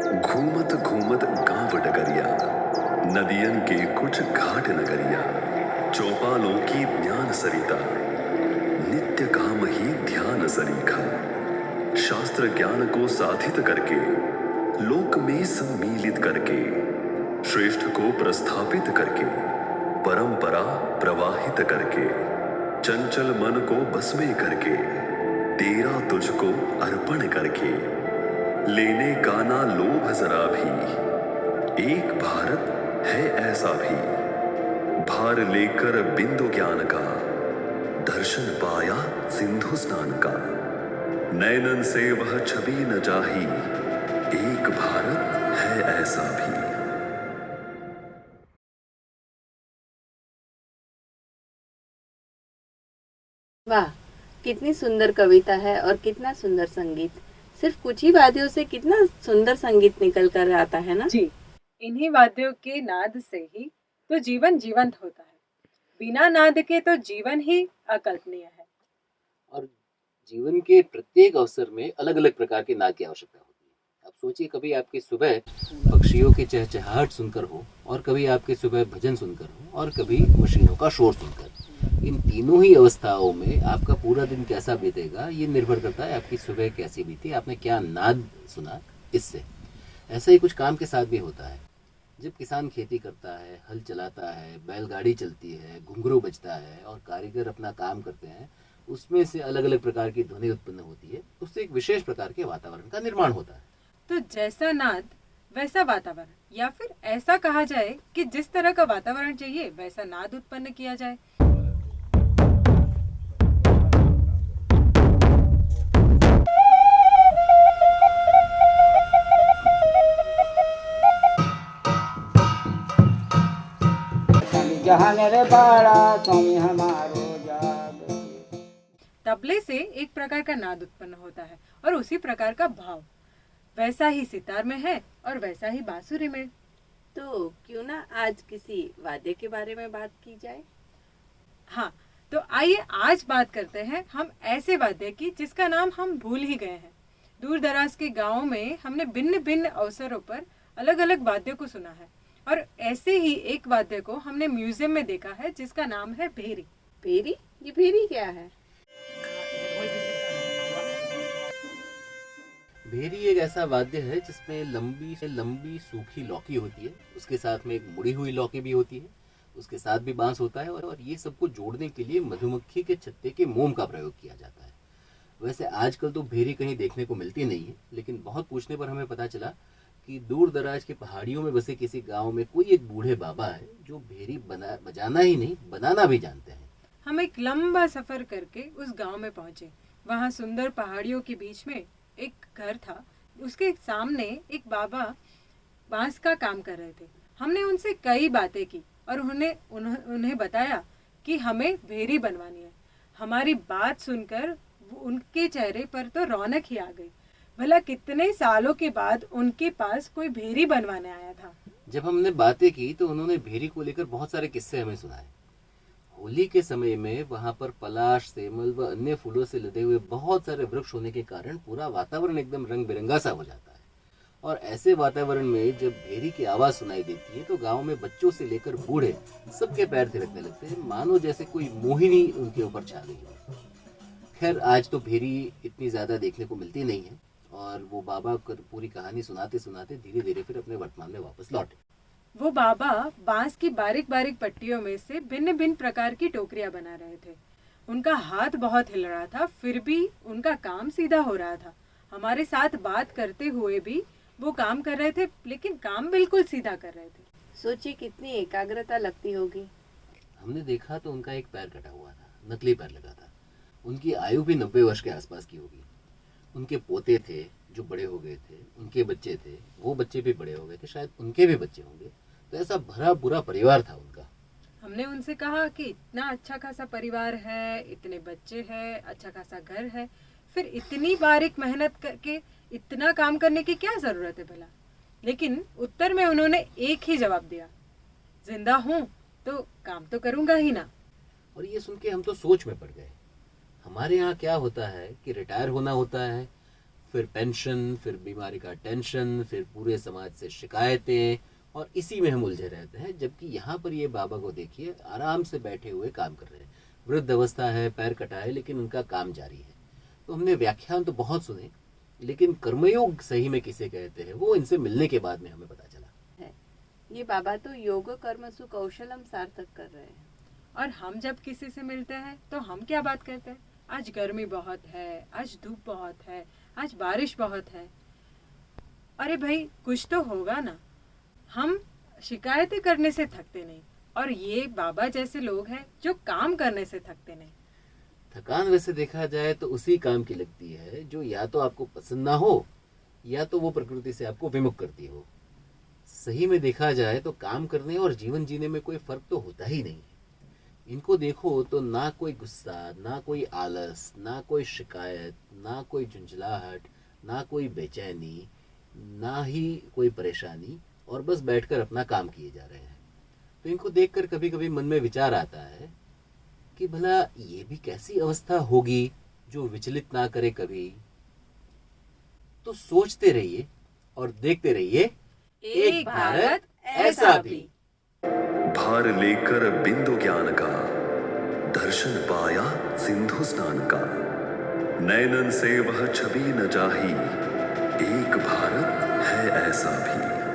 घूमत घूमत गांव डगरिया, नदियन के कुछ घाट नगरिया, चौपालों की ज्ञान सरिता, नित्य काम ही ध्यान सरीखा। शास्त्र ज्ञान को साधित करके, लोक में सम्मिलित करके, श्रेष्ठ को प्रस्थापित करके, परंपरा प्रवाहित करके, चंचल मन को बस में करके, तेरा तुझको अर्पण करके, लेने का ना लोभ जरा भी, एक भारत है ऐसा भी, भार लेकर बिंदु ज्ञान का, दर्शन पाया सिंधु स्नान का, नैनन से वह छवि न जाही, एक भारत है ऐसा भी। वाह, कितनी सुंदर कविता है और कितना सुंदर संगीत। सिर्फ कुछ ही वाद्यों से कितना सुंदर संगीत निकल कर आता है ना। जी, इन्हीं वाद्यों के नाद से ही तो जीवन जीवंत होता है। बिना नाद के तो जीवन ही अकल्पनीय है। और जीवन के प्रत्येक अवसर में अलग अलग प्रकार के नाद की आवश्यकता होती है। अब सोचिए, कभी आपकी सुबह पक्षियों की चहचहाहट सुनकर हो, और कभी आपकी सुबह भजन सुनकर हो, और कभी मशीनों का शोर सुनकर। इन तीनों ही अवस्थाओं में आपका पूरा दिन कैसा बीतेगा ये निर्भर करता है आपकी सुबह कैसी बीती, आपने क्या नाद सुना। इससे ऐसा ही कुछ काम के साथ भी होता है। जब किसान खेती करता है, हल चलाता है, बैलगाड़ी चलती है, घुंघरू बजता है और कारीगर अपना काम करते हैं, उसमें से अलग अलग प्रकार की ध्वनि उत्पन्न होती है। उससे एक विशेष प्रकार के वातावरण का निर्माण होता है। तो जैसा नाद वैसा वातावरण, या फिर ऐसा कहा जाए कि जिस तरह का वातावरण चाहिए वैसा नाद उत्पन्न किया जाए। जहान रे बाड़ा स्वामी हमारो जाग। तबले से एक प्रकार का नाद उत्पन्न होता है और उसी प्रकार का भाव वैसा ही सितार में है और वैसा ही बांसुरी में। तो क्यों ना आज किसी वाद्य के बारे में बात की जाए। हाँ, तो आइए आज बात करते हैं हम ऐसे वाद्य की जिसका नाम हम भूल ही गए हैं। दूर दराज के गांवों में हमने भिन्न भिन्न अवसरों पर अलग अलग वाद्यों को सुना है, और ऐसे ही एक वाद्य को हमने म्यूजियम में देखा है जिसका नाम है भेरी। भेरी? ये भेरी क्या है? भेरी एक ऐसा वाद्य है जिसमें लंबी से लंबी सूखी लौकी होती है, उसके साथ में एक मुड़ी हुई लौकी भी होती है, उसके साथ भी बांस होता है, और ये सबको जोड़ने के लिए मधुमक्खी के छत्ते के मोम का प्रयोग किया जाता है। वैसे आजकल तो भेरी कहीं देखने को मिलती नहीं है, लेकिन बहुत पूछने पर हमें पता चला कि दूर दराज के पहाड़ियों में बसे किसी गांव में कोई एक बूढ़े बाबा है जो भेरी बजाना ही नहीं बनाना भी जानते हैं। हम एक लंबा सफर करके उस गांव में पहुंचे। वहां सुंदर पहाड़ियों के बीच में एक घर था, उसके सामने एक बाबा बांस का काम कर रहे थे। हमने उनसे कई बातें की और उन्हें बताया कि हमें भेरी बनवानी है। हमारी बात सुनकर उनके चेहरे पर तो रौनक ही आ गई। भला कितने सालों के बाद उनके पास कोई भेरी बनवाने आया था। जब हमने बातें की तो उन्होंने भेरी को लेकर बहुत सारे किस्से हमें सुनाए। होली के समय में वहां पर पलाश, सेमल व अन्य फूलों से लदे हुए बहुत सारे वृक्ष होने के कारण पूरा वातावरण एकदम रंग बिरंगा सा हो जाता है। और ऐसे वातावरण में जब भेरी की आवाज सुनाई देती है तो गांव में बच्चों से लेकर बूढ़े सबके पैर थिरकने लगते हैं, मानो जैसे कोई मोहिनी उनके ऊपर छा गई हो। खैर, आज तो भेरी इतनी ज्यादा देखने को मिलती नहीं है, और वो बाबा पूरी कहानी सुनाते सुनाते धीरे धीरे फिर अपने वर्तमान में वापस लौटे। वो बाबा बांस की बारीक बारीक पट्टियों में से भिन्न भिन्न प्रकार की टोकरियां बना रहे थे। उनका हाथ बहुत हिल रहा था, फिर भी उनका काम सीधा हो रहा था। हमारे साथ बात करते हुए भी वो काम कर रहे थे, लेकिन काम बिल्कुल सीधा कर रहे थे। सोचिए कितनी एकाग्रता लगती होगी। हमने देखा तो उनका एक पैर कटा हुआ था, नकली पैर लगा था। उनकी आयु भी 90 वर्ष के आसपास की होगी। उनके पोते थे जो बड़े हो गए थे, उनके बच्चे थे, वो बच्चे भी बड़े हो गए थे, शायद उनके भी बच्चे होंगे। तो ऐसा भरा बुरा परिवार था उनका। हमने उनसे कहा कि इतना अच्छा खासा परिवार है, इतने बच्चे हैं, अच्छा खासा घर है, फिर इतनी बारीक मेहनत करके इतना काम करने की क्या जरूरत है भला। लेकिन उत्तर में उन्होंने एक ही जवाब दिया, जिंदा हूं तो काम तो करूंगा ही ना। और ये सुन के हम तो सोच में पड़ गए। हमारे यहाँ क्या होता है कि रिटायर होना होता है, फिर पेंशन, फिर बीमारी का टेंशन, फिर पूरे समाज से शिकायतें, और इसी में हम उलझे रहते हैं। जबकि यहाँ पर ये बाबा को देखिए, आराम से बैठे हुए काम कर रहे हैं। वृद्ध अवस्था है, पैर कटा है, लेकिन उनका काम जारी है। तो हमने व्याख्यान तो बहुत सुने, लेकिन कर्मयोग सही में किसे कहते हैं वो इनसे मिलने के बाद में हमें पता चला। है ये बाबा तो योग कर्मसु कौशलम सार्थक कर रहे हैं। और हम जब किसी से मिलते हैं तो हम क्या बात करते हैं? आज गर्मी बहुत है, आज धूप बहुत है, आज बारिश बहुत है। अरे भाई, कुछ तो होगा ना। हम शिकायतें करने से थकते नहीं, और ये बाबा जैसे लोग हैं जो काम करने से थकते नहीं। थकान वैसे देखा जाए तो उसी काम की लगती है जो या तो आपको पसंद ना हो, या तो वो प्रकृति से आपको विमुख करती हो। सही में देखा जाए तो काम करने और जीवन जीने में कोई फर्क तो होता ही नहीं है। इनको देखो तो ना कोई गुस्सा, ना कोई आलस, ना कोई शिकायत, ना कोई झुंझलाहट, ना कोई बेचैनी, ना ही कोई परेशानी, और बस बैठकर अपना काम किए जा रहे हैं। तो इनको देखकर कभी कभी मन में विचार आता है कि भला ये भी कैसी अवस्था होगी जो विचलित ना करे कभी। तो सोचते रहिए और देखते रहिए एक भारत ऐसा भी। भार लेकर बिंदु ज्ञान का, दर्शन पाया सिंधु स्नान का। नैनन से वह छवि न जाही, एक भारत है ऐसा भी।